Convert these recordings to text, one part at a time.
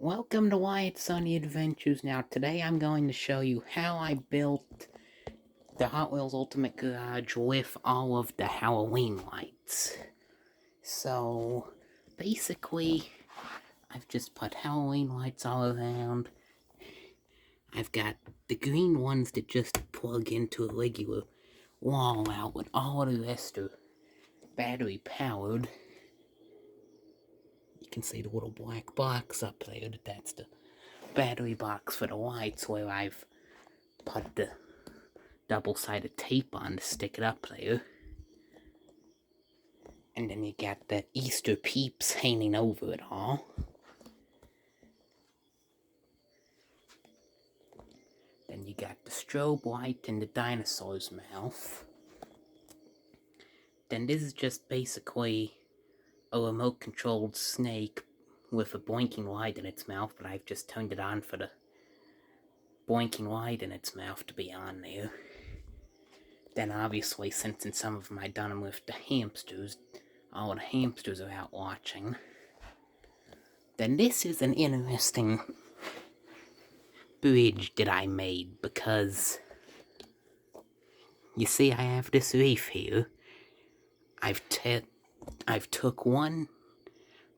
Welcome to Wyatt Sunny Adventures. Now, today I'm going to show you how I built the Hot Wheels Ultimate Garage with all of the Halloween lights. So, basically, I've just put Halloween lights all around. I've got the green ones that just plug into a regular wall outlet. All of the rest are battery powered. You can see the little black box up there, that's the battery box for the lights, where I've put the double-sided tape on to stick it up there. And then you got the Easter Peeps hanging over it all. Then you got the strobe light in the dinosaur's mouth. Then this is just basically a remote-controlled snake with a blinking light in its mouth, but I've just turned it on for the blinking light in its mouth to be on there. Then obviously, since in some of them I done them with the hamsters, all the hamsters are out watching. Then this is an interesting bridge that I made, because you see I have this reef here. I've took one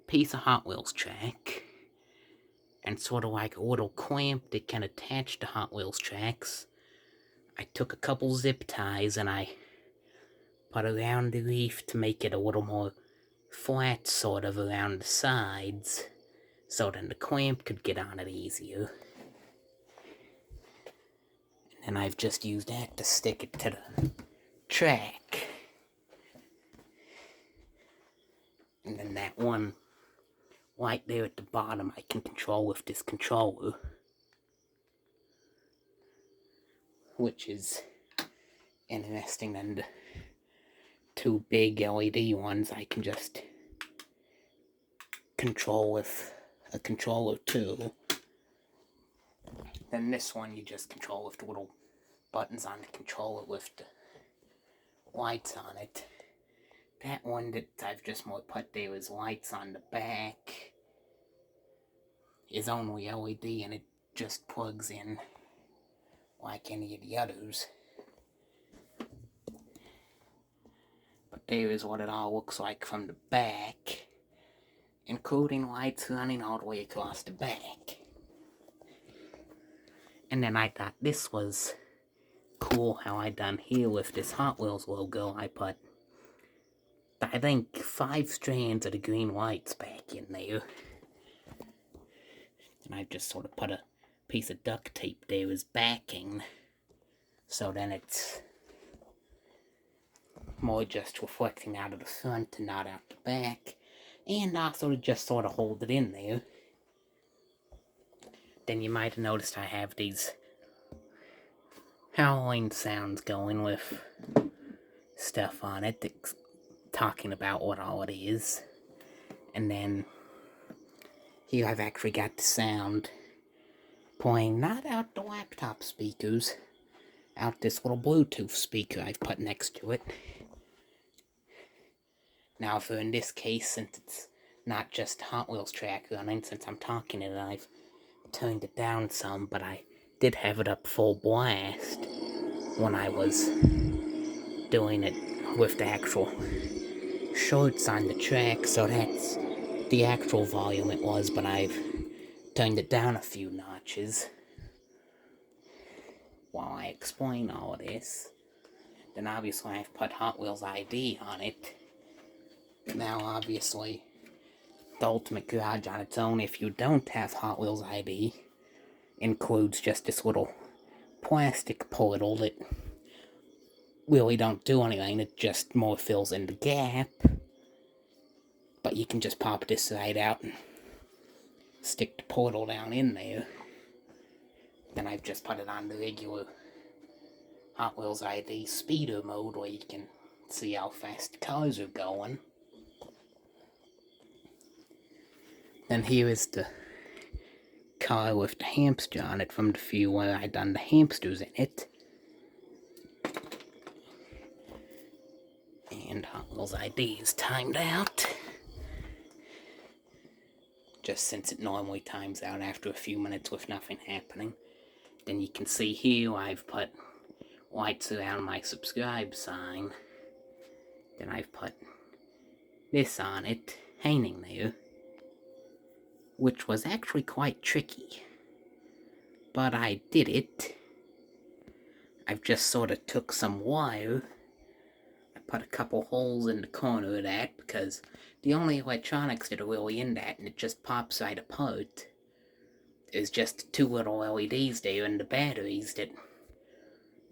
piece of Hot Wheels track and sort of like a little clamp that can attach to Hot Wheels tracks. I took a couple zip ties and I put around the reef to make it a little more flat, sort of around the sides, so then the clamp could get on it easier. And I've just used that to stick it to the track. And then that one light there at the bottom I can control with this controller, which is interesting. And the two big LED ones I can just control with a controller too. Then this one you just control with the little buttons on the controller with the lights on it. That one that I've just more put there is lights on the back is only LED, and it just plugs in like any of the others. But there is what it all looks like from the back, including lights running all the way across the back. And then I thought this was cool how I done here with this Hot Wheels logo. I put, I think, 5 strands of the green lights back in there. And I just sort of put a piece of duct tape there as backing, so then it's more just reflecting out of the front and not out the back, and also to just sort of hold it in there. Then you might have noticed I have these Halloween sounds going with stuff on it, that's talking about what all it is. And then here I've actually got the sound playing not out the laptop speakers, out this little Bluetooth speaker I've put next to it. Now, for in this case, since it's not just Hot Wheels track running, since I'm talking it, I've turned it down some, but I did have it up full blast when I was doing it with the actual shorts on the track, so that's the actual volume it was, but I've turned it down a few notches while I explain all of this. Then obviously I've put Hot Wheels ID on it. Now obviously the Ultimate Garage on its own, if you don't have Hot Wheels ID, includes just this little plastic portal that really don't do anything. It just more fills in the gap. But you can just pop this right out and stick the portal down in there. Then I've just put it on the regular Hot Wheels ID speeder mode, where you can see how fast the cars are going. Then here is the car with the hamster on it from the few where I done the hamsters in it. And Hot Wheels ID is timed out. just since it normally times out after a few minutes with nothing happening. Then you can see here I've put lights around my subscribe sign. Then I've put this on it, hanging there, which was actually quite tricky. But I did it. I've just sort of took some wire. I put a couple holes in the corner of that because the only electronics that are really in that, and it just pops right apart, is just two little LEDs there and the batteries that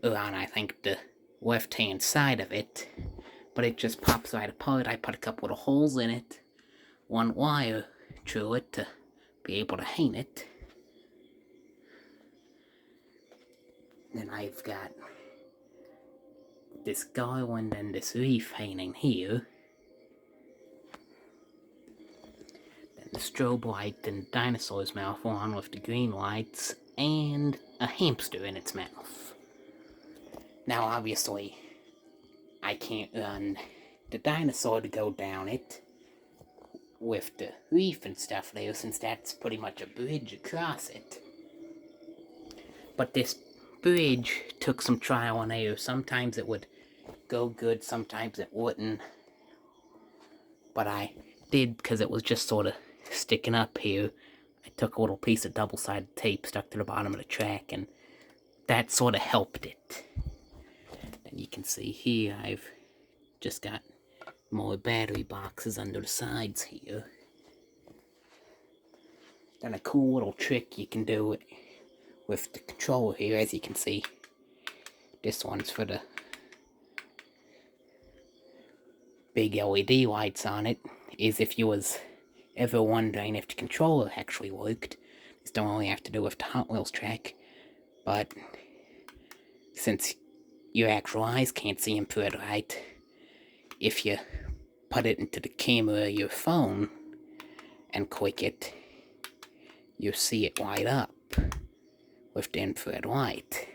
are on, I think, the left-hand side of it. But it just pops right apart. I put a couple of holes in it, one wire through it to be able to hang it. Then I've got this garland and this wreath hanging here. Then the strobe light and dinosaur's mouth on with the green lights, and a hamster in its mouth. Now obviously, I can't run the dinosaur to go down it with the wreath and stuff there, since that's pretty much a bridge across it. But this bridge took some trial and error. Sometimes it would go good, sometimes it wouldn't. But I did, because it was just sort of sticking up here. I took a little piece of double-sided tape, stuck to the bottom of the track, and that sort of helped it. And you can see here I've just got more battery boxes under the sides here. Then a cool little trick you can do with the controller here, as you can see. This one's for the big LED lights on it, is if you was ever wondering if the controller actually worked, this don't only have to do with the Hot Wheels track, but since your actual eyes can't see them through it right, if you put it into the camera of your phone and click it, you'll see it light up with the infrared light,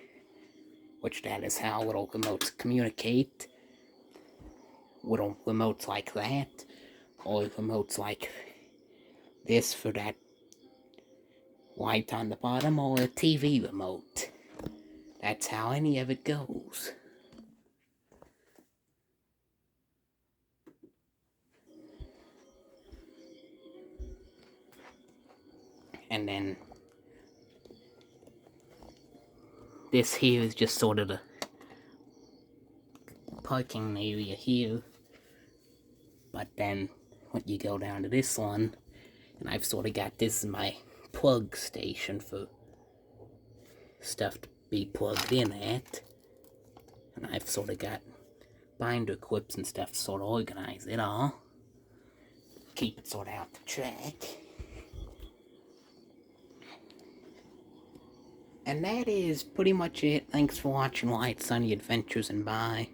which that is how little remotes communicate. Little remotes like that, or remotes like this for that light on the bottom, or a TV remote. That's how any of it goes. And then this here is just sort of the parking area here. But then when you go down to this one, and I've sort of got this as my plug station for stuff to be plugged in at. And I've sort of got binder clips and stuff to sort of organize it all. Keep it sort of out the track. And that is pretty much it. Thanks for watching White Sunny Adventures, and bye.